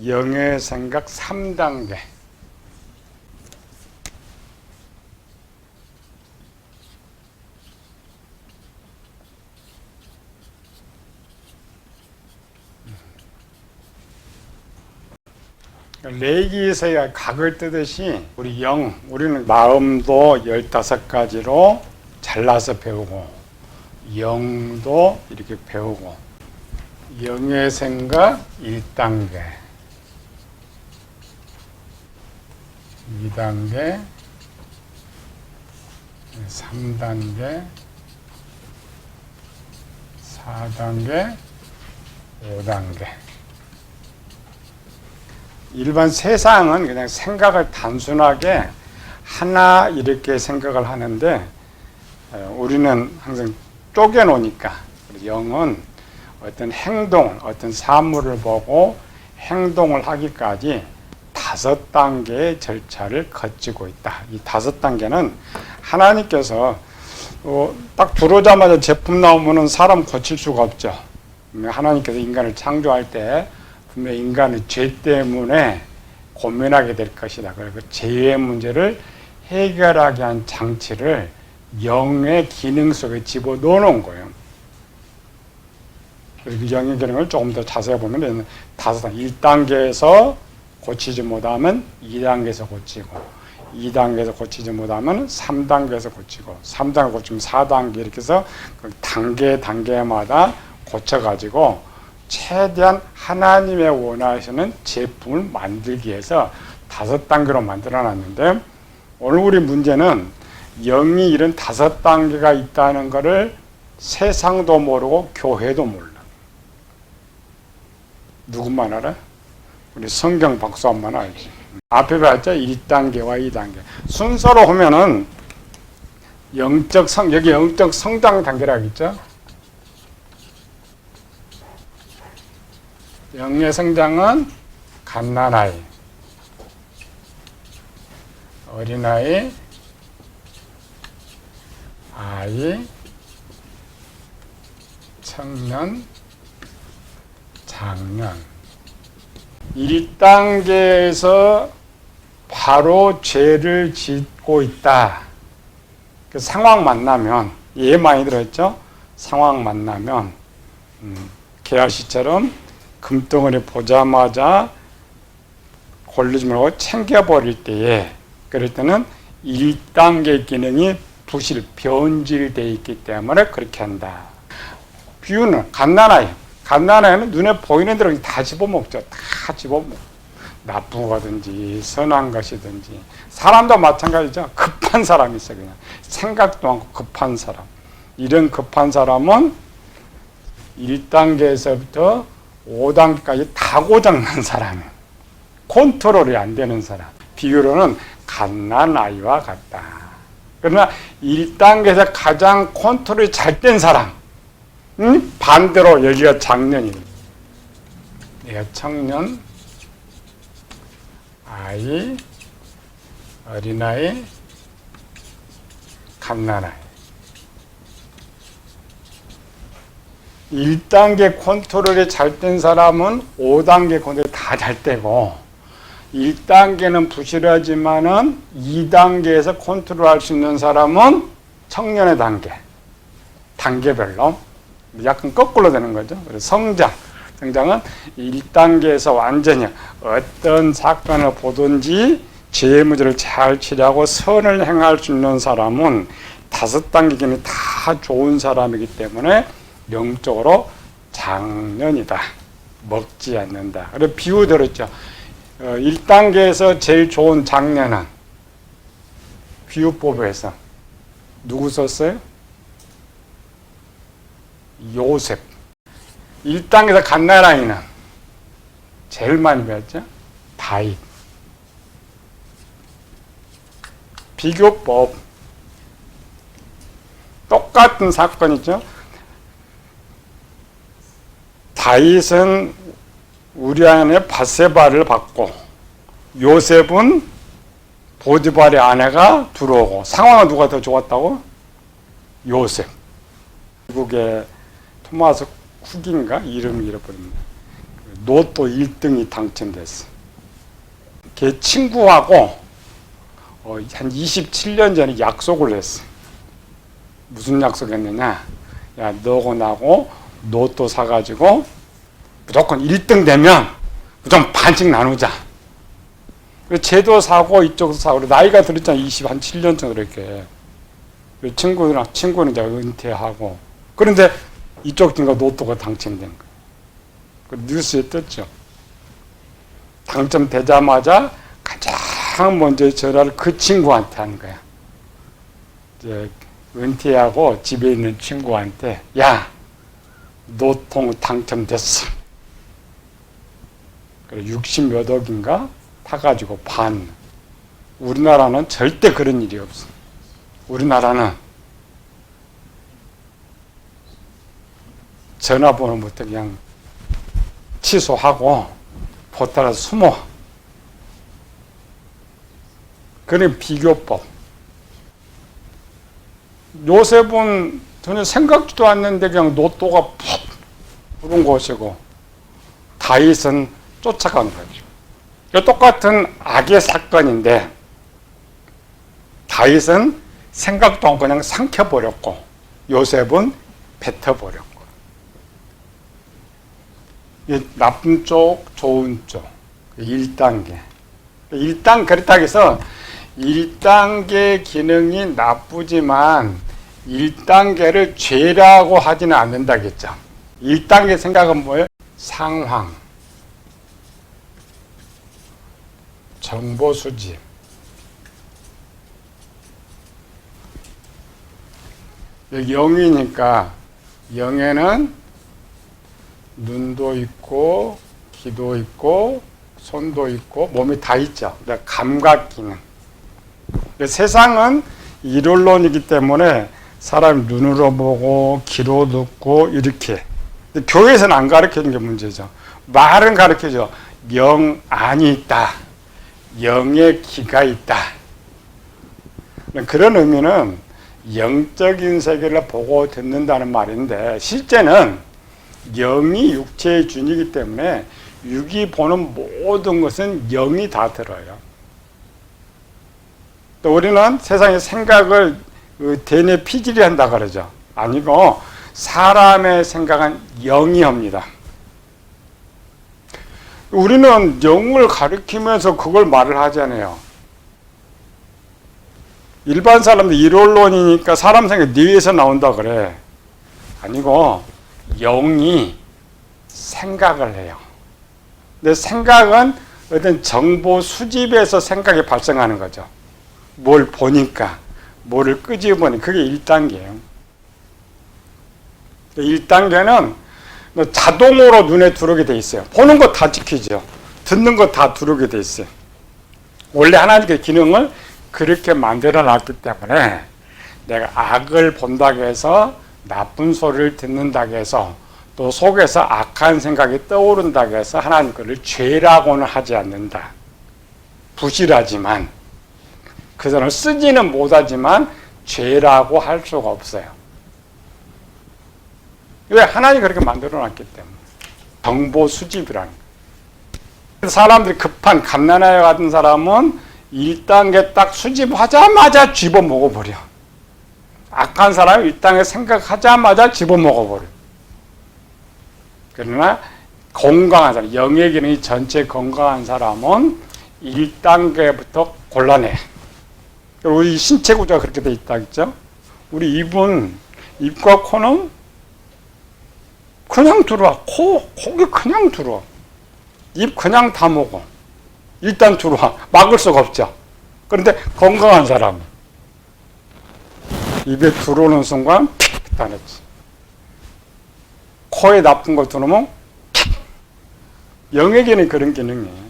영의 생각 3단계. 레이기에서의 각을 뜨듯이 우리는 마음도 15가지로 잘라서 배우고 영도 이렇게 배우고 영의 생각 1단계 2단계 3단계 4단계 5단계. 일반 세상은 그냥 생각을 단순하게 하나 이렇게 생각을 하는데 우리는 항상 쪼개놓으니까 영은 어떤 행동, 어떤 사물을 보고 행동을 하기까지 5단계의 절차를 거치고 있다. 이 5단계는 하나님께서 딱 들어오자마자 제품 나오면은 사람 고칠 수가 없죠. 하나님께서 인간을 창조할 때 분명 인간의 죄 때문에 고민하게 될 것이다. 그리고 죄의 문제를 해결하게 한 장치를 영의 기능 속에 집어넣어 놓은 거예요. 그래서 영의 기능을 조금 더 자세히 보면 5단계. 1단계에서 고치지 못하면 2단계에서 고치고 2단계에서 고치지 못하면 3단계에서 고치고 3단계 고치면 4단계 이렇게 해서 그 단계마다 고쳐가지고 최대한 하나님의 원하시는 제품을 만들기 위해서 5단계로 만들어놨는데 오늘 우리 문제는 영이 이런 5단계가 있다는 것을 세상도 모르고 교회도 몰라. 누구만 알아? 우리 성경 박사만 알지. 앞에 봤죠? 1단계와 2단계. 순서로 보면은 여기 영적 성장 단계라고 있죠? 영의 성장은 갓난아이, 어린아이, 아이, 청년, 장년. 1단계에서 바로 죄를 짓고 있다. 그 상황 만나면, 예 많이 들었죠? 상황 만나면, 게하시처럼 금덩어리 보자마자 걸리지 말고 챙겨버릴 때에, 그럴 때는 1단계 기능이 변질되어 있기 때문에 그렇게 한다. 비유는 갓난아이는 눈에 보이는 대로 다 집어먹죠. 다 집어먹고 나쁜 거든지 선한 것이든지. 사람도 마찬가지죠. 급한 사람이 있어요. 그냥 생각도 많고 급한 사람. 이런 급한 사람은 1단계에서부터 5단계까지 다 고장난 사람이에요. 컨트롤이 안 되는 사람. 비유로는 갓난아이와 같다. 그러나 1단계에서 가장 컨트롤이 잘 된 사람, 반대로 여기가 장년이에요. 내가 청년, 아이, 어린아이, 갓난아이. 1단계 컨트롤이 잘 된 사람은 5단계 컨트롤이 다 잘 되고 1단계는 부실하지만은 2단계에서 컨트롤할 수 있는 사람은 청년의 단계별로 약간 거꾸로 되는 거죠. 그래서 성장은 1단계에서 완전히 어떤 사건을 보든지 죄의 문제를 잘 치려고 선을 행할 수 있는 사람은 5단계 기능이 다 좋은 사람이기 때문에 영적으로 장년이다. 먹지 않는다. 그래서 비유 들었죠. 1단계에서 제일 좋은 장년은 비유법에서 누구 썼어요? 요셉. 1단계에서 갓난아이는 제일 많이 배웠죠? 다윗. 비교법. 똑같은 사건이죠. 다윗은 우리아의 밧세바를 받고 요셉은 보디발의 아내가 들어오고 상황은 누가 더 좋았다고? 요셉. 미국의 토마스 쿡인가? 이름을 잃어버립니다. 로또 1등이 당첨됐어. 걔 친구하고 한 27년 전에 약속을 했어. 무슨 약속했느냐? 야, 너하고 나하고 로또 사가지고 무조건 1등 되면 무조건 반씩 나누자. 쟤도 사고 이쪽도 사고 나이가 들었잖아. 27년 전 그렇게. 친구는 이제 은퇴하고. 그런데 이쪽 친구가 로또가 당첨된 거야. 그 뉴스에 떴죠. 당첨되자마자 가장 먼저 전화를 그 친구한테 한 거야. 이제 은퇴하고 집에 있는 친구한테, 야, 로또 당첨됐어. 그래, 60몇 억인가 타가지고 반. 우리나라는 절대 그런 일이 없어. 우리나라는 전화번호부터 그냥 취소하고 보따라 숨어. 그런 비교법. 요셉은 전혀 생각지도 않는데 그냥 로또가 푹 부른 것이고 다윗은 쫓아간 거죠. 이 똑같은 악의 사건인데 다윗은 생각도 않고 그냥 삼켜버렸고 요셉은 뱉어버렸고. 나쁜 쪽, 좋은 쪽. 1단계. 1단, 그렇다고 해서 1단계 기능이 나쁘지만 1단계를 죄라고 하지는 않는다겠죠. 1단계 생각은 뭐예요? 상황, 정보 수집. 여기 0이니까 0에는 눈도 있고 귀도 있고 손도 있고 몸이 다 있죠. 감각 기능. 세상은 일원론이기 때문에 사람이 눈으로 보고 귀로 듣고 이렇게. 교회에서는 안 가르치는 게 문제죠. 말은 가르쳐줘. 영 안이 있다. 영의 기가 있다. 그런 의미는 영적인 세계를 보고 듣는다는 말인데 실제는 영이 육체의 준이기 때문에 육이 보는 모든 것은 영이 다 들어요. 또 우리는 세상의 생각을 대뇌 피질이 한다 그러죠. 아니고 사람의 생각은 영이 합니다. 우리는 영을 가리키면서 그걸 말을 하잖아요. 일반 사람들 일원론이니까 사람 생각 뇌에서 나온다 그래. 아니고 영이 생각을 해요. 근데 생각은 어떤 정보 수집에서 생각이 발생하는 거죠. 뭘 보니까, 뭐를 끄집어보니 그게 1단계예요. 1단계는 자동으로 눈에 들어오게 돼 있어요. 보는 거 다 지키죠. 듣는 거 다 들어오게 돼 있어요. 원래 하나님의 기능을 그렇게 만들어 놨기 때문에 내가 악을 본다고 해서 나쁜 소리를 듣는다고 해서 또 속에서 악한 생각이 떠오른다고 해서 하나님 그를 죄라고는 하지 않는다. 부실하지만 그 사람을 쓰지는 못하지만 죄라고 할 수가 없어요. 왜? 하나님이 그렇게 만들어놨기 때문에. 정보 수집이라는 거예요. 사람들이 급한 갓난아이 같은 사람은 1단계 딱 수집하자마자 집어먹어버려. 악한 사람이 1단계 생각하자마자 집어먹어버려. 그러나 건강한 사람, 영의 기능이 전체 건강한 사람은 1단계부터 곤란해. 우리 신체 구조가 그렇게 돼 있다 했죠. 우리 입과 코는 그냥 들어와. kok이 그냥 들어와. 입 그냥 다 먹어. 일단 들어와. 막을 수가 없죠. 그런데 건강한 사람 입에 들어오는 순간 픽 닫았지. 코에 나쁜 거 들어오면 픽. 영에게는 그런 기능이에요.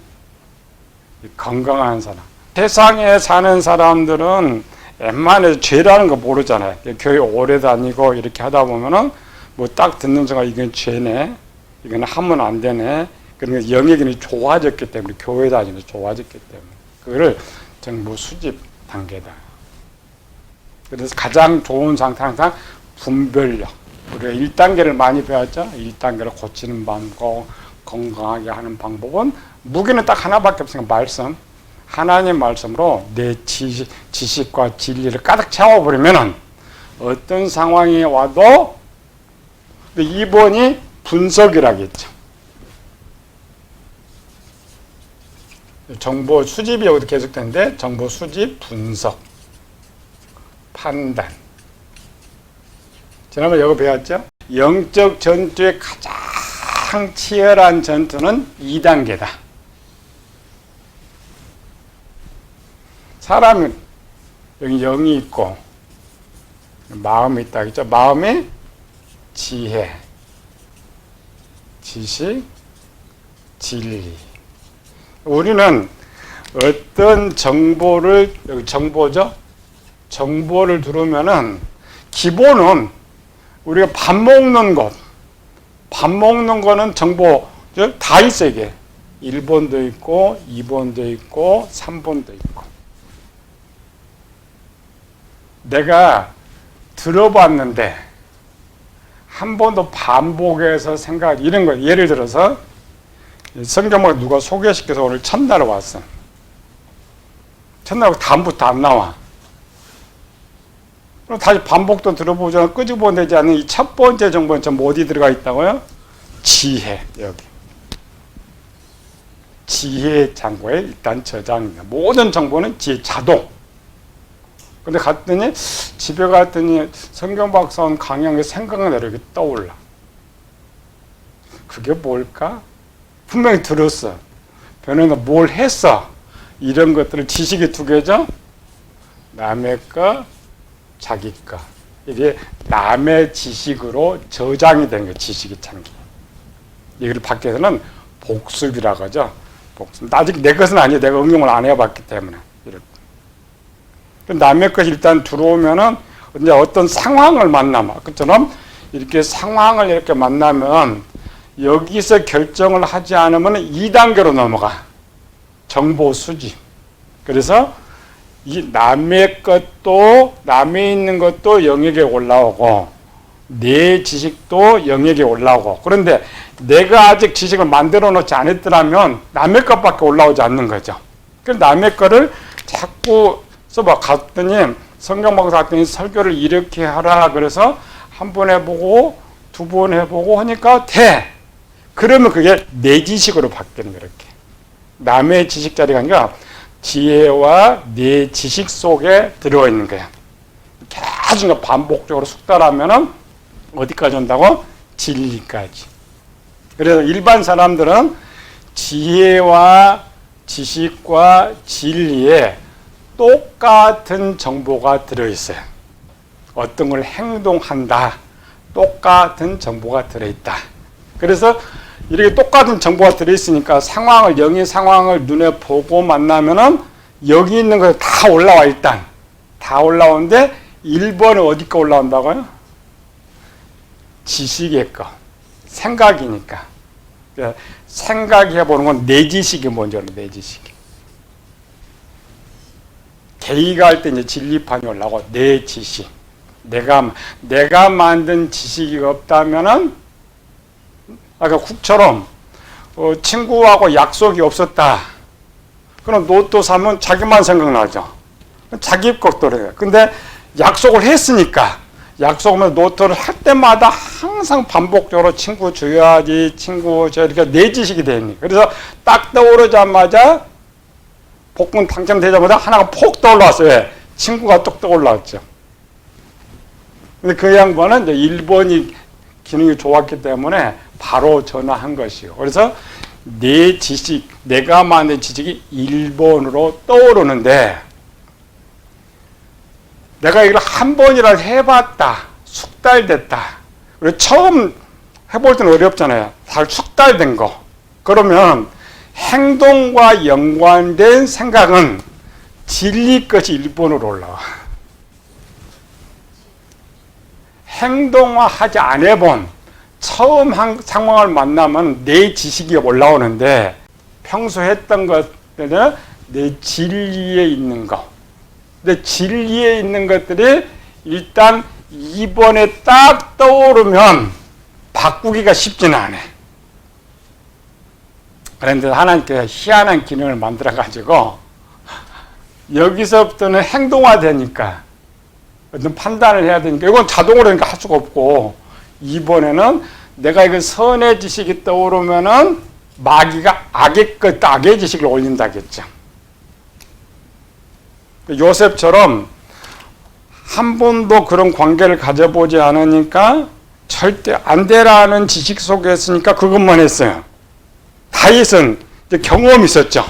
건강한 사람. 세상에 사는 사람들은 웬만해서 죄라는 거 모르잖아요. 교회 오래 다니고 이렇게 하다 보면은 뭐 딱 듣는 순간 이건 죄네, 이건 하면 안 되네. 그러니까 영역이 좋아졌기 때문에 교회 다니면서 좋아졌기 때문에 그거를 정보 수집 단계다. 그래서 가장 좋은 상태 항상 분별력. 우리가 1단계를 많이 배웠죠. 1단계를 고치는 방법, 건강하게 하는 방법은 무기는 딱 하나밖에 없으니까 말씀. 하나님 말씀으로 내 지식과 진리를 가득 채워버리면은 어떤 상황이 와도 2번이 분석이라겠죠. 정보 수집이 여기도 계속되는데 정보 수집, 분석, 판단. 지난번에 여기 배웠죠? 영적 전투의 가장 치열한 전투는 2단계다. 사람은 여기 영이 있고 마음이 있다 그랬죠? 마음이 지혜, 지식, 진리. 우리는 어떤 정보를, 여기 정보죠? 정보를 들으면은 기본은 우리가 밥 먹는 거는 정보 다 있어. 이게 1번도 있고 2번도 있고 3번도 있고. 내가 들어봤는데 한 번도 반복해서 생각, 이런 거. 예를 들어서 성경을 누가 소개시켜서 오늘 첫날에 왔어. 첫날 다음부터 안 나와. 그럼 다시 반복도 들어보자. 끄집어내지 않는 이 첫 번째 정보는 전부 어디 들어가 있다고요? 지혜. 여기 지혜 창고에 일단 저장입니다. 모든 정보는 지혜 자동. 근데 갔더니 집에 갔더니 성경 박사원 강의한 생각나 이렇게 떠올라. 그게 뭘까? 분명히 들었어. 변호가 뭘 했어? 이런 것들을 지식이 두 개죠. 남의 거, 자기 거. 이게 남의 지식으로 저장이 되는 거예요. 지식이 참기. 이걸 밖에서는 복습이라고 하죠. 복습. 아직 내 것은 아니에요. 내가 응용을 안 해봤기 때문에. 남의 것이 일단 들어오면은 이제 어떤 상황을 만나면, 그처럼 이렇게 상황을 이렇게 만나면 여기서 결정을 하지 않으면 2단계로 넘어가. 정보 수집. 그래서 이 남의 것도, 남의 있는 것도 영역에 올라오고, 내 지식도 영역에 올라오고. 그런데 내가 아직 지식을 만들어 놓지 않았더라면 남의 것밖에 올라오지 않는 거죠. 그래서 남의 거를 자꾸 써봐. 갔더니 성경 박사 갔더니 설교를 이렇게 하라. 그래서 한 번 해보고 두 번 해보고 하니까 돼. 그러면 그게 내 지식으로 바뀌는 거예요. 이렇게. 남의 지식 자리가 아니라 지혜와 내 지식 속에 들어있는 거야. 계속 반복적으로 숙달하면은 어디까지 온다고? 진리까지. 그래서 일반 사람들은 지혜와 지식과 진리에 똑같은 정보가 들어있어요. 어떤 걸 행동한다. 똑같은 정보가 들어있다. 그래서 이렇게 똑같은 정보가 들어있으니까 영의 상황을 눈에 보고 만나면은 여기 있는 거 다 올라와. 일단 다 올라오는데 1번은 어디가 올라온다고요? 지식의 거. 생각이니까. 생각이 해보는 건 내 지식이 먼저, 내 지식이. 개의가 할 때 이제 진리판이 올라오고, 내 지식. 내가 만든 지식이 없다면은, 아까 국처럼, 친구하고 약속이 없었다. 그럼 로또 사면 자기만 생각나죠. 자기 것도 그래요. 근데 약속을 했으니까, 약속하면 로또를 할 때마다 항상 반복적으로 친구 줘야지, 친구 줘야지, 이렇게 내 지식이 되니. 그래서 딱 떠오르자마자, 복권 당첨되자마자 하나가 폭 떠올랐어요. 왜? 친구가 뚝 떠올랐죠. 근데 그 양반은 이제 1번이 기능이 좋았기 때문에 바로 전화한 것이요. 그래서 내 지식, 내가 만든 지식이 1번으로 떠오르는데, 내가 이걸 한 번이라도 해봤다. 숙달됐다. 그리고 처음 해볼 때는 어렵잖아요. 잘 숙달된 거. 그러면 행동과 연관된 생각은 진리 것이 1번으로 올라와. 행동화하지 안 해본 처음 상황을 만나면 내 지식이 올라오는데, 평소 했던 것들은 내 진리에 있는 거. 근데 진리에 있는 것들이 일단 2번에 딱 떠오르면 바꾸기가 쉽지는 않아. 그런데 하나님께서 희한한 기능을 만들어 가지고 여기서부터는 행동화되니까 어떤 판단을 해야 되니까 이건 자동으로 그러니까 할 수가 없고, 이번에는 내가 이거 선의 지식이 떠오르면은 마귀가 악의 지식을 올린다겠죠. 요셉처럼 한 번도 그런 관계를 가져보지 않으니까 절대 안 되라는 지식 속에 있으니까 그것만 했어요. 다윗은 경험이 있었죠.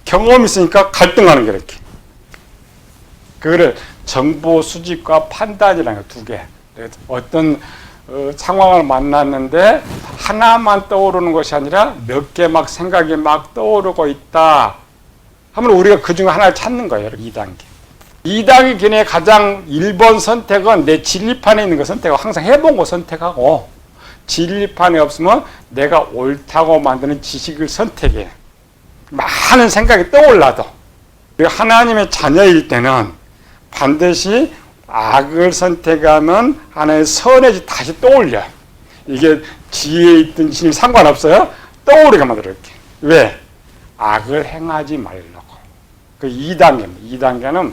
경험이 있으니까 갈등하는 게 이렇게. 그거를 정보 수집과 판단이라는 거 두 개. 어떤 상황을 만났는데 하나만 떠오르는 것이 아니라 몇 개 막 생각이 막 떠오르고 있다 하면 우리가 그 중에 하나를 찾는 거예요. 2단계. 2단계 기내에 가장 1번 선택은 내 진리판에 있는 거 선택하고, 항상 해본 거 선택하고, 진리판에 없으면 내가 옳다고 만드는 지식을 선택해. 많은 생각이 떠올라도 하나님의 자녀일 때는 반드시 악을 선택하면 하나의 선의 지 다시 떠올려. 이게 지혜에 있든 지금 상관없어요. 떠오르게 만들어 이렇게. 왜? 악을 행하지 말라고. 그 2단계입니다. 2단계는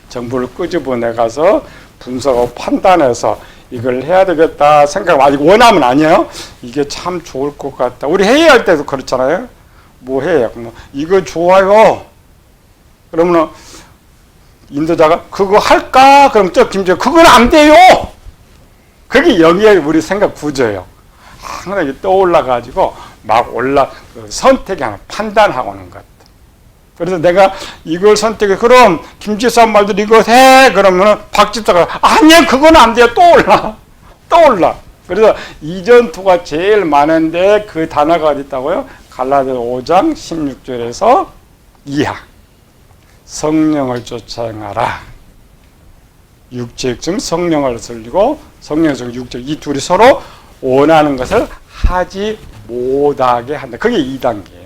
정보를 끄집어내 가서 분석하고 판단해서 이걸 해야 되겠다 생각, 아직 원하면 아니에요. 이게 참 좋을 것 같다. 우리 회의할 때도 그렇잖아요. 뭐 해요? 이거 좋아요. 그러면 인도자가 그거 할까? 그럼 저 김재 그건 안 돼요. 그게 여기에 우리 생각 구조예요. 항상 떠올라 가지고 막 선택이 하나 판단하고는 것. 그래서 내가 이걸 선택해. 그럼 김지사 말들 이거 해. 그러면 박 집사가 아니야 그건 안 돼요. 떠올라. 그래서 이전투가 제일 많은데 그 단어가 어디 있다고요? 갈라디아 5장 16절에서 이하. 성령을 쫓아 행하라. 육체익증 성령을 설리고 성령적 육체, 이 둘이 서로 원하는 것을 하지 못하게 한다. 그게 2단계예요.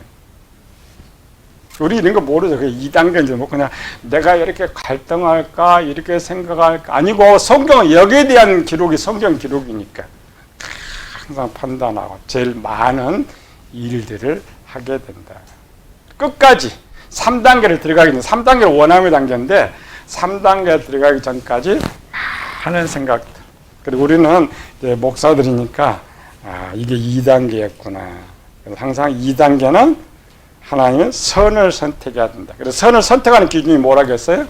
우리 이런 거 모르죠. 그게 2단계인지 뭐 그냥 내가 이렇게 갈등할까 이렇게 생각할까 아니고, 성경은 여기에 대한 기록이 성경 기록이니까 항상 판단하고 제일 많은 일들을 하게 된다. 끝까지 3단계를 들어가기 전에, 3단계는 원함의 단계인데 3단계에 들어가기 전까지 많은 생각들. 그리고 우리는 이제 목사들이니까 이게 2단계였구나. 그래서 항상 2단계는 하나님은 선을 선택해야 된다. 그래서 선을 선택하는 기준이 뭐라고 했어요?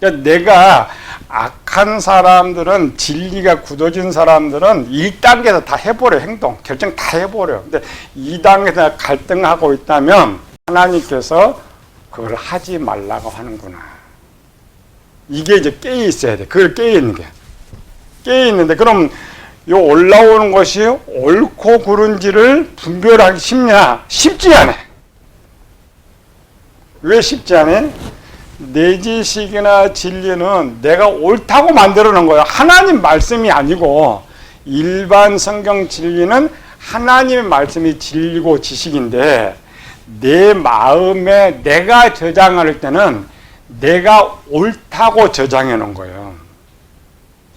그러니까 내가 악한 사람들은, 진리가 굳어진 사람들은 1단계에서 다 해버려. 행동, 결정 다 해버려. 근데 2단계에서 갈등하고 있다면 하나님께서 그걸 하지 말라고 하는구나. 이게 이제 깨어 있어야 돼. 그걸 깨어 있는 게. 깨어 있는데 그럼 요 올라오는 것이 옳고 그른지를 분별하기 쉽냐? 쉽지 않아. 왜 쉽지 않아? 내 지식이나 진리는 내가 옳다고 만들어 놓은 거예요. 하나님 말씀이 아니고, 일반 성경 진리는 하나님의 말씀이 진리고 지식인데, 내 마음에 내가 저장할 때는 내가 옳다고 저장해 놓은 거예요.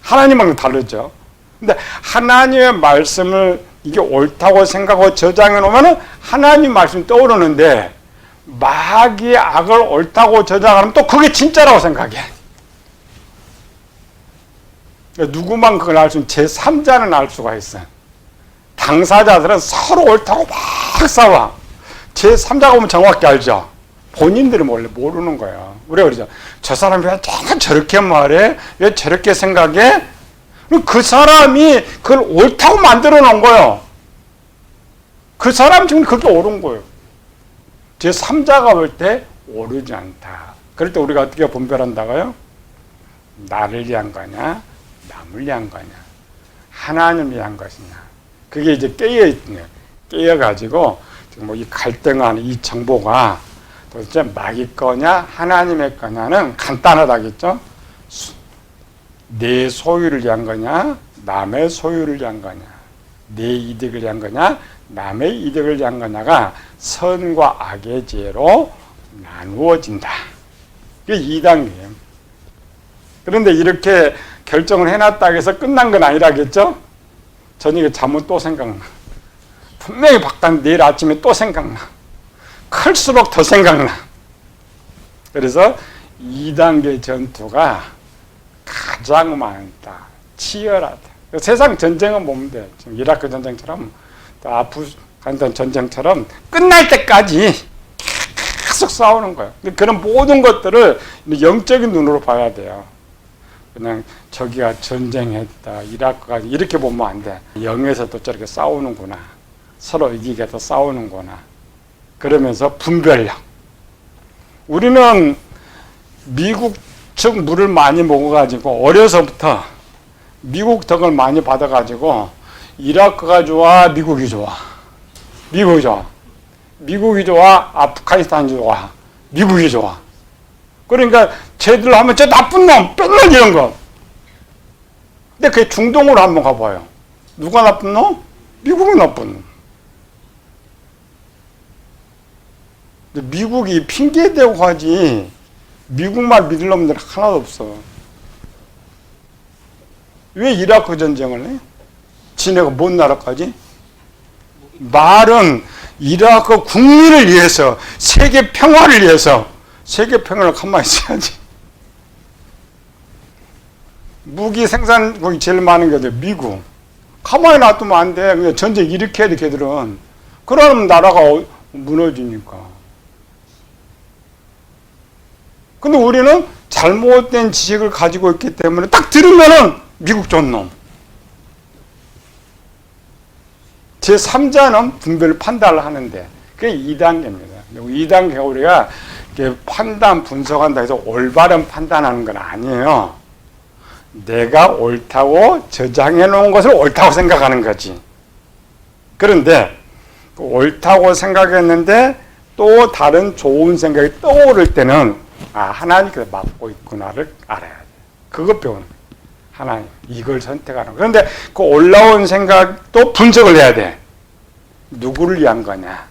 하나님하고 다르죠. 근데 하나님의 말씀을 이게 옳다고 생각하고 저장해 놓으면 하나님 말씀이 떠오르는데, 마귀의 악을 옳다고 저장하면 또 그게 진짜라고 생각해. 누구만 그걸 알 수 있는 제3자는 알 수가 있어요. 당사자들은 서로 옳다고 막 싸워. 제3자가 보면 정확히 알죠. 본인들은 원래 모르는 거예요. 우리가 그러죠. 저 사람이 왜 저렇게 말해? 왜 저렇게 생각해? 그 사람이 그걸 옳다고 만들어 놓은 거예요. 그 사람 지금 그게 옳은 거예요. 제3자가 볼 때 옳지 않다. 그럴 때 우리가 어떻게 분별한다고요? 나를 위한 거냐? 남을 위한 거냐? 하나님을 위한 것이냐? 그게 이제 깨어있는 거예요. 깨어가지고 지금 뭐 이 갈등하는 이 정보가 도대체 마귀 거냐? 하나님의 거냐는 간단하다겠죠? 내 소유를 위한 거냐? 남의 소유를 위한 거냐? 내 이득을 위한 거냐? 남의 이득을 위한 거냐가 선과 악의 지혜로 나누어진다. 이게 2단계예요. 그런데 이렇게 결정을 해놨다고 해서 끝난 건 아니라겠죠? 저녁에 자면 또 생각나. 분명히 바깥 내일 아침에 또 생각나. 클수록 더 생각나. 그래서 2단계 전투가 가장 많다. 치열하다. 세상 전쟁은 보면 돼. 지금 이라크 전쟁처럼, 또 아프가니스탄 전쟁처럼 끝날 때까지 계속 싸우는 거예요. 그런 모든 것들을 영적인 눈으로 봐야 돼요. 그냥 저기가 전쟁했다, 이라크가 이렇게 보면 안 돼. 영에서도 저렇게 싸우는구나. 서로 이기겠다 싸우는구나. 그러면서 분별력. 우리는 미국 측 물을 많이 먹어가지고 어려서부터 미국 덕을 많이 받아가지고 이라크가 좋아, 미국이 좋아. 미국이 좋아. 미국이 좋아, 아프가니스탄이 좋아. 미국이 좋아. 그러니까 쟤들 하면 저 나쁜 놈, 맨날 이런 거. 근데 그게 중동으로 한번 가봐요. 누가 나쁜 놈? 미국이 나쁜 놈. 근데 미국이 핑계대고 하지 미국만 믿을 놈들 하나도 없어. 왜 이라크 전쟁을 해? 지네가 뭔 나라까지? 말은 이라크 국민을 위해서, 세계 평화를 위해서, 세계 평화를 가만히 있어야지. 무기 생산국이 제일 많은 게 미국. 가만히 놔두면 안 돼. 그냥 전쟁 일으켜야 돼, 걔들은. 그러면 나라가 무너지니까. 근데 우리는 잘못된 지식을 가지고 있기 때문에 딱 들으면은 미국 좋은 놈. 제3자는 분별 판단을 하는데 그게 2단계입니다. 2단계가 우리가 판단, 분석한다 해서 올바른 판단하는 건 아니에요. 내가 옳다고 저장해 놓은 것을 옳다고 생각하는 거지. 그런데 옳다고 생각했는데 또 다른 좋은 생각이 떠오를 때는 하나님께서 맡고 있구나를 알아야 돼. 그것 배우는 거야. 하나님, 이걸 선택하는 거야. 그런데 그 올라온 생각도 분석을 해야 돼. 누구를 위한 거냐?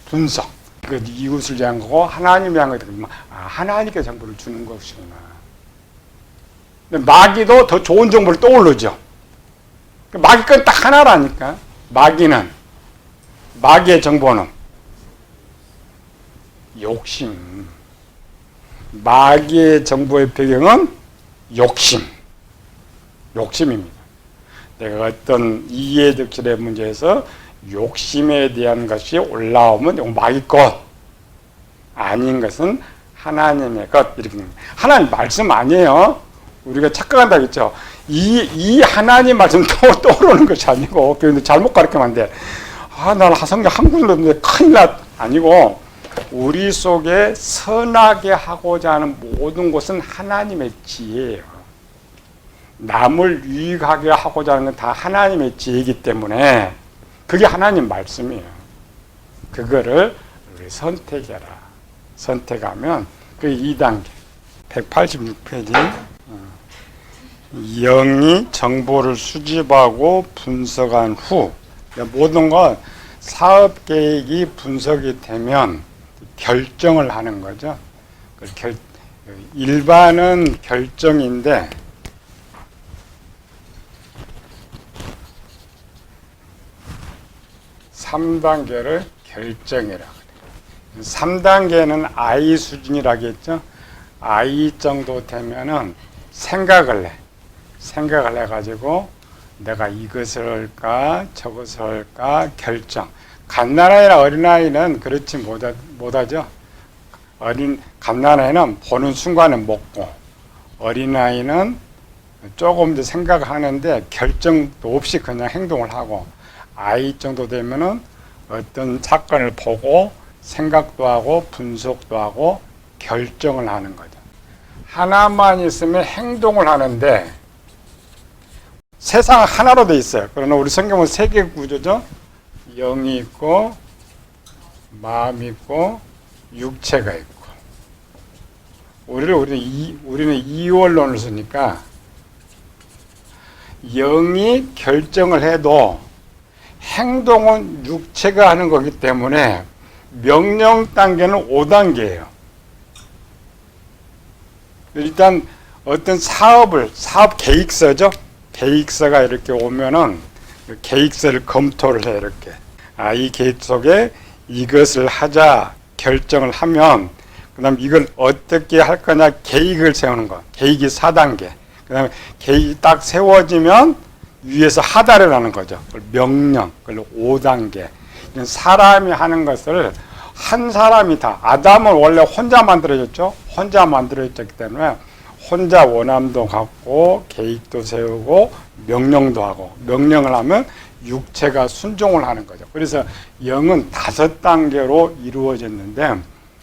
분석. 그 이웃을 위한 거고 하나님을 위한 거다. 하나님께 정보를 주는 것이구나. 근데 마귀도 더 좋은 정보를 떠올르죠. 마귀 건 딱 하나라니까. 마귀의 정보는 욕심. 마귀의 정보의 배경은 욕심입니다. 내가 어떤 이해득실의 문제에서 욕심에 대한 것이 올라오면 마귀 것, 아닌 것은 하나님의 것. 이렇게 하나님 말씀 아니에요. 우리가 착각한다고 했죠. 이 하나님 말씀 떠오르는 것이 아니고, 그런데 잘못 가르치면 안 돼. 난 성경 한국을 넣는데 큰일 났. 아니고, 우리 속에 선하게 하고자 하는 모든 것은 하나님의 지혜예요. 남을 유익하게 하고자 하는 건 다 하나님의 지혜이기 때문에 그게 하나님 말씀이에요. 그거를 우리 선택해라. 선택하면 그게 2단계. 186페이지. 영이 정보를 수집하고 분석한 후, 모든 건 사업 계획이 분석이 되면 결정을 하는 거죠. 일반은 결정인데, (3단계를) 결정이라 그래요. 3단계는 I 수준이라고 했죠. I 정도 되면은 생각을 해가지고 내가 이것을 할까 저것을 할까 결정. 갓난아이나 어린아이는 그렇지 못하죠. 갓난아이는 보는 순간에 먹고, 어린아이는 조금 더 생각하는데 결정도 없이 그냥 행동을 하고, 아이 정도 되면은 어떤 사건을 보고 생각도 하고 분석도 하고 결정을 하는 거죠. 하나만 있으면 행동을 하는데 세상 하나로 돼 있어요. 그러나 우리 성경은 세 개 구조죠. 영이 있고 마음이 있고 육체가 있고. 우리는 이원론을 쓰니까 영이 결정을 해도 행동은 육체가 하는 거기 때문에 명령 단계는 5단계예요. 일단 어떤 사업 계획서죠. 계획서가 이렇게 오면은 계획서를 검토를 해. 이렇게 이 계획 속에 이것을 하자 결정을 하면 그 다음 이걸 어떻게 할 거냐 계획을 세우는 거. 계획이 4단계. 그 다음에 계획이 딱 세워지면 위에서 하다를 하는 거죠. 명령. 그걸 5단계. 사람이 하는 것을 한 사람이 다, 아담은 원래 혼자 만들어졌죠. 혼자 만들어졌기 때문에 혼자 원함도 갖고 계획도 세우고 명령도 하고, 명령을 하면 육체가 순종을 하는 거죠. 그래서 영은 5단계로 이루어졌는데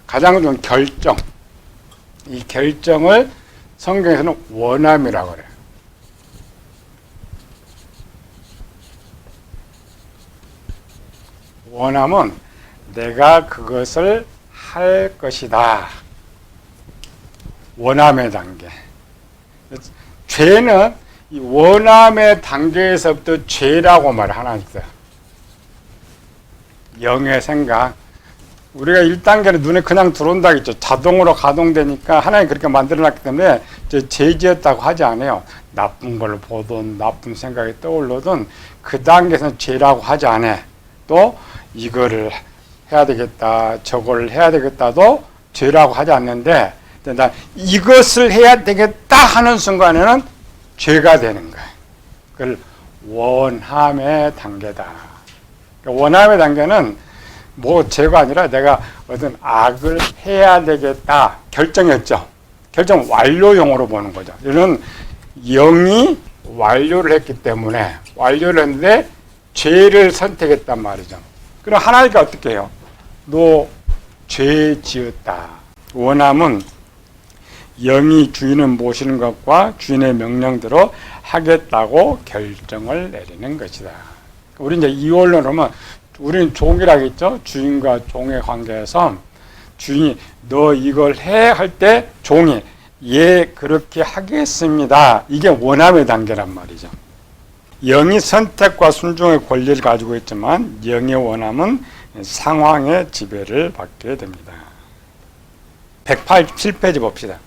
가장 좋은 결정, 이 결정을 성경에서는 원함이라고 그래요. 원함은 내가 그것을 할 것이다. 원함의 단계. 죄는 이 원함의 단계에서부터 죄라고 말을 하나 있어요. 영의 생각. 우리가 1단계는 눈에 그냥 들어온다 했죠. 자동으로 가동되니까 하나님 그렇게 만들어놨기 때문에 죄 지었다고 하지 않아요. 나쁜 걸 보든 나쁜 생각이 떠올르든 그 단계에서는 죄라고 하지 않아요. 또 이거를 해야 되겠다, 저걸 해야 되겠다도 죄라고 하지 않는데 이것을 해야 되겠다 하는 순간에는 죄가 되는 거예요. 그걸 원함의 단계다. 원함의 단계는 뭐 죄가 아니라 내가 어떤 악을 해야 되겠다 결정했죠. 결정 완료용으로 보는 거죠. 이는 영이 완료를 했기 때문에 완료를 했는데 죄를 선택했단 말이죠. 그럼 하나님께 어떻게 해요? 너 죄 지었다. 원함은 영이 주인을 모시는 것과 주인의 명령대로 하겠다고 결정을 내리는 것이다. 우리 이제 이원론을 하면 우리는 종이라고 했죠. 주인과 종의 관계에서 주인이 너 이걸 해 할 때 종이 예 그렇게 하겠습니다. 이게 원함의 단계란 말이죠. 영이 선택과 순종의 권리를 가지고 있지만 영의 원함은 상황의 지배를 받게 됩니다. 187페이지 봅시다.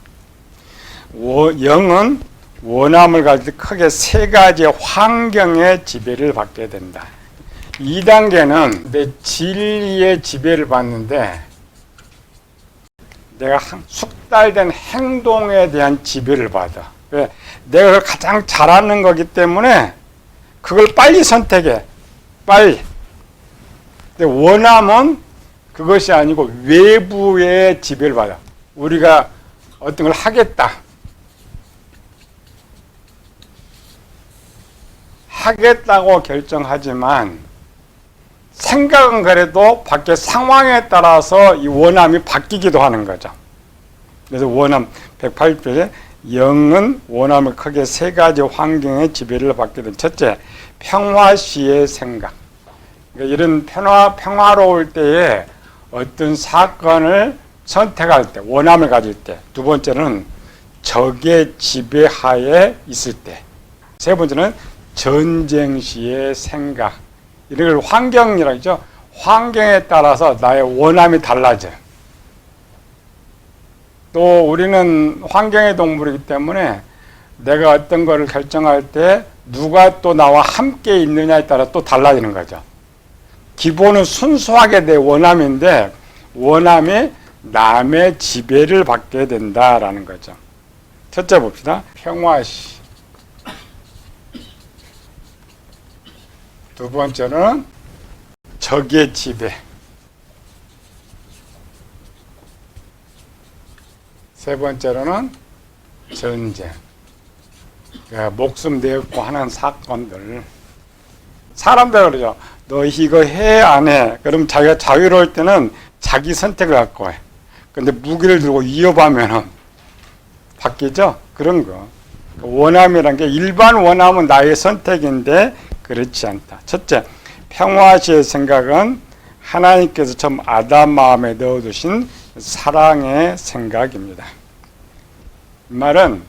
영은 원함을 가질 때 크게 3가지의 환경의 지배를 받게 된다. 2단계는 내 진리의 지배를 받는데 내가 숙달된 행동에 대한 지배를 받아. 왜? 내가 그걸 가장 잘하는 거기 때문에 그걸 빨리 선택해. 빨리. 근데 원함은 그것이 아니고 외부의 지배를 받아. 우리가 어떤 걸 하겠다. 하겠다고 결정하지만 생각은 그래도 밖의 상황에 따라서 이 원함이 바뀌기도 하는 거죠. 그래서 원함 108페이지에 영은 원함을 크게 3가지 환경의 지배를 받게 된 첫째, 평화시의 생각. 그러니까 이런 평화로울 때에 어떤 사건을 선택할 때, 원함을 가질 때. 두 번째는 적의 지배하에 있을 때. 세 번째는 전쟁 시의 생각. 이런 걸 환경이라고 하죠. 환경에 따라서 나의 원함이 달라져요. 또 우리는 환경의 동물이기 때문에 내가 어떤 거를 결정할 때 누가 또 나와 함께 있느냐에 따라 또 달라지는 거죠. 기본은 순수하게 내 원함인데 원함이 남의 지배를 받게 된다라는 거죠. 첫째 봅시다. 평화시. 두 번째는 적의 지배. 세 번째로는 전쟁. 목숨 내었고 하는 사건들. 사람들 그러죠. 너 이거 해, 안 해? 그럼 자기가 자유로울 때는 자기 선택을 갖고 해. 근데 무기를 들고 위협하면은 바뀌죠? 그런 거. 원함이란 게 일반 원함은 나의 선택인데 그렇지 않다. 첫째, 평화시의 생각은 하나님께서 처음 아담 마음에 넣어두신 사랑의 생각입니다. 이 말은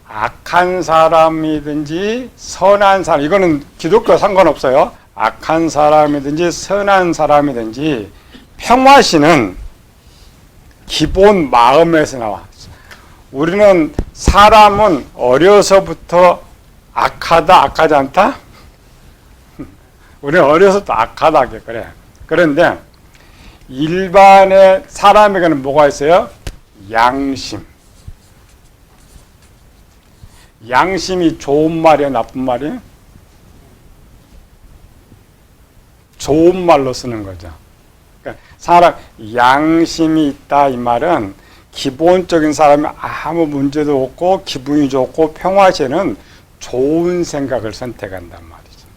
악한 사람이든지 선한 사람, 이거는 기독교와 상관없어요. 악한 사람이든지 선한 사람이든지 평화시는 기본 마음에서 나와. 우리는 사람은 어려서부터 악하다, 악하지 않다? 우리는 어려서 또 악하다 하게 그래. 그런데 일반의 사람에게는 뭐가 있어요? 양심. 양심이 좋은 말이에요, 나쁜 말이에요? 좋은 말로 쓰는 거죠. 그러니까 사람 양심이 있다 이 말은 기본적인 사람이 아무 문제도 없고 기분이 좋고 평화시에는 좋은 생각을 선택한단 말이죠.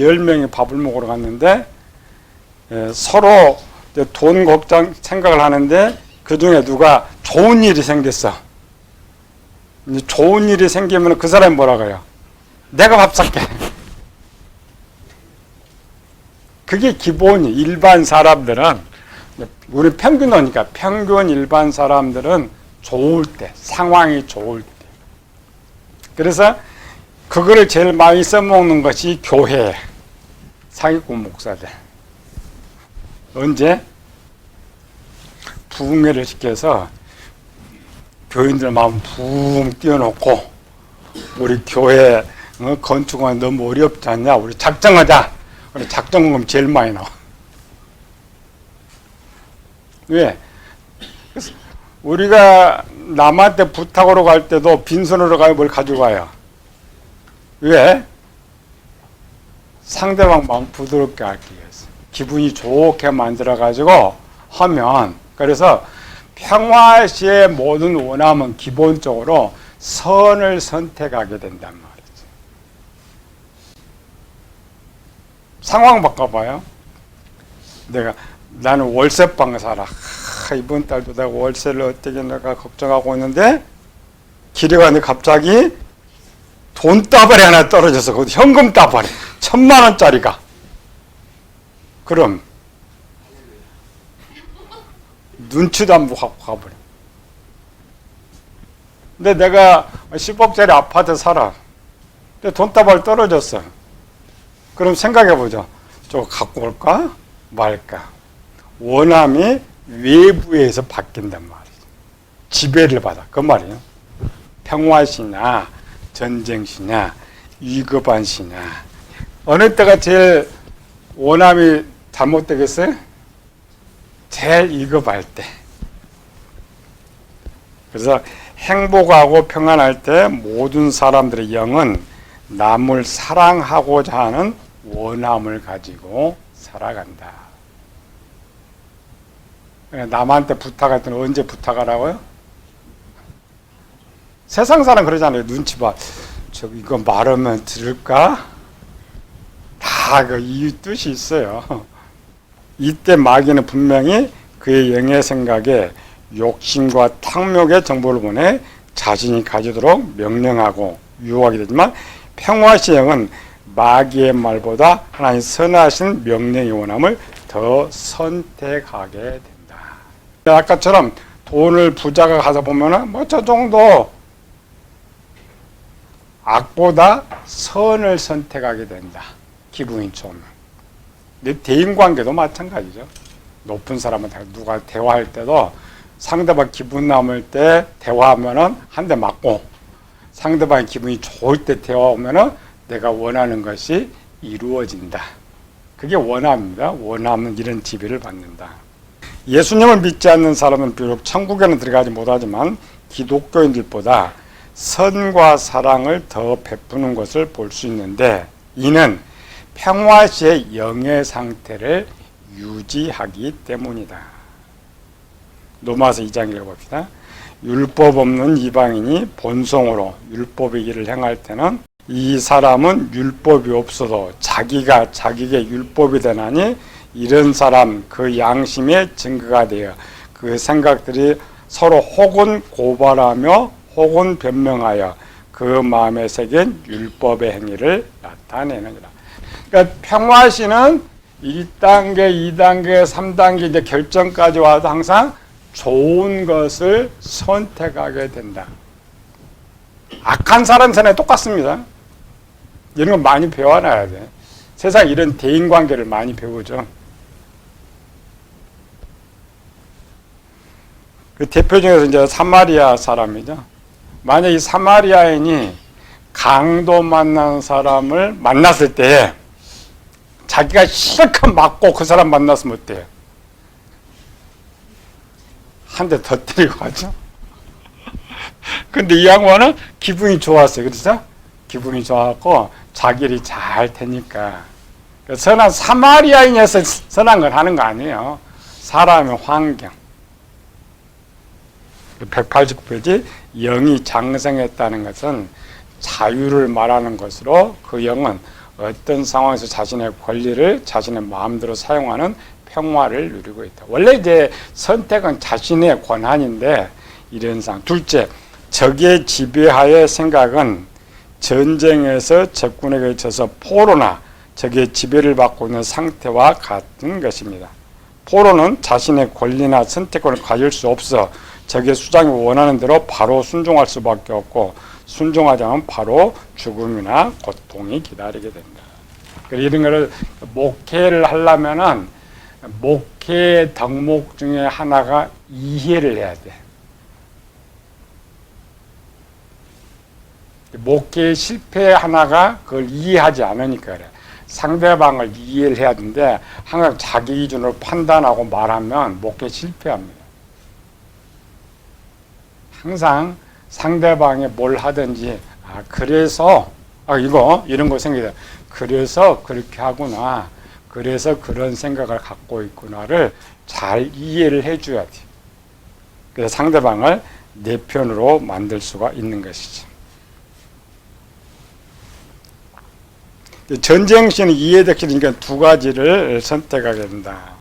10명이 밥을 먹으러 갔는데 서로 돈 걱정 생각을 하는데 그중에 누가 좋은 일이 생겼어. 좋은 일이 생기면 그 사람이 뭐라고 해요? 내가 밥 살게. 그게 기본이. 일반 사람들은, 우리 평균이니까 평균 일반 사람들은 좋을 때, 상황이 좋을 때. 그래서 그거를 제일 많이 써먹는 것이 교회, 사기꾼 목사들. 언제? 부흥회를 시켜서 교인들 마음 붕 띄워놓고 우리 교회 건축은 너무 어렵지 않냐? 우리 작정하자. 작정금 제일 많이 나와. 왜? 우리가 남한테 부탁으로 갈 때도 빈손으로 가요? 뭘 가지고 가요? 왜? 상대방 마음 부드럽게 하기 위해서. 기분이 좋게 만들어가지고 하면, 그래서 평화시의 모든 원함은 기본적으로 선을 선택하게 된단 말이에요. 상황 바꿔봐요. 나는 월세방에 살아. 이번 달도 내가 월세를 어떻게 내가 걱정하고 있는데 길에 가는데 갑자기 돈 따발이 하나 떨어져서 거기 현금 따발이 1,000,000원짜리가. 그럼 눈치도 안 보고 갖고 가버려. 근데 내가 10억짜리 아파트 살아. 근데 돈 따발 떨어졌어. 그럼 생각해보죠. 저거 갖고 올까 말까. 원함이 외부에서 바뀐단 말이죠. 지배를 받아. 그 말이에요. 평화시냐 전쟁시냐 위급한시냐. 어느 때가 제일 원함이 잘못되겠어요? 제일 위급할 때. 그래서 행복하고 평안할 때 모든 사람들의 영은 남을 사랑하고자 하는 원함을 가지고 살아간다. 남한테 부탁할 때는 언제 부탁하라고요? 세상 사람 그러잖아요. 눈치 봐. 이거 말하면 들을까? 다 그 이유 뜻이 있어요. 이때 마귀는 분명히 그의 영의 생각에 욕심과 탐욕의 정보를 보내 자신이 가지도록 명령하고 유혹하게 되지만 평화시의 영은 마귀의 말보다 하나님 선하신 명령의 원함을 더 선택하게 된다. 아까처럼 돈을 부자가 가서 보면은 뭐 저 정도 악보다 선을 선택하게 된다. 기분이 좋으면. 근데 대인관계도 마찬가지죠. 높은 사람한테 누가 대화할 때도 상대방 기분 남을 때 대화하면은 한 대 맞고 상대방의 기분이 좋을 때 대화하면은 내가 원하는 것이 이루어진다. 그게 원함입니다. 원함은 이런 지배를 받는다. 예수님을 믿지 않는 사람은 비록 천국에는 들어가지 못하지만 기독교인들보다 선과 사랑을 더 베푸는 것을 볼 수 있는데 이는 평화시의 영의 상태를 유지하기 때문이다. 로마서 2장 읽어봅시다. 율법 없는 이방인이 본성으로 율법의 일을 행할 때는 이 사람은 율법이 없어도 자기가 자기에게 율법이 되나니 이런 사람 그 양심의 증거가 되어 그 생각들이 서로 혹은 고발하며 혹은 변명하여 그 마음에 새긴 율법의 행위를 나타내느니라. 그러니까 평화시는 1단계, 2단계, 3단계 이제 결정까지 와도 항상 좋은 것을 선택하게 된다. 악한 사람 전에 똑같습니다. 이런 거 많이 배워놔야 돼. 세상 이런 대인관계를 많이 배우죠. 그 대표 중에서 이제 사마리아 사람이죠. 만약 이 사마리아인이 강도 만난 사람을 만났을 때 자기가 실컷 맞고 그 사람 만났으면 어때요? 한 대 더 때리고 가죠. 근데 이 양반은 기분이 좋았어요. 그래서 기분이 좋았고 자기 일이 잘 되니까. 선한 사마리아인에서 선한 걸 하는 거 아니에요. 사람의 환경. 189페이지 영이 장성했다는 것은 자유를 말하는 것으로 그 영은 어떤 상황에서 자신의 권리를 자신의 마음대로 사용하는 평화를 누리고 있다. 원래 이제 선택은 자신의 권한인데 이런 상황. 둘째, 적의 지배하에 생각은 전쟁에서 적군에게 져서 포로나 적의 지배를 받고 있는 상태와 같은 것입니다. 포로는 자신의 권리나 선택권을 가질 수 없어 적의 수장이 원하는 대로 바로 순종할 수밖에 없고 순종하지 않으면 바로 죽음이나 고통이 기다리게 된다. 이런 거를 목회를 하려면은 목회의 덕목 중에 하나가 이해를 해야 돼. 목회의 실패 하나가 그걸 이해하지 않으니까 그래. 상대방을 이해를 해야 되는데 항상 자기 기준으로 판단하고 말하면 목회 실패합니다. 항상 상대방이 뭘 하든지 그래서 이런 거 생기다. 그래서 그렇게 하구나. 그래서 그런 생각을 갖고 있구나를 잘 이해를 해줘야 돼. 그래서 상대방을 내 편으로 만들 수가 있는 것이죠. 전쟁 시는 이해득실이니까 두 가지를 선택하게 된다.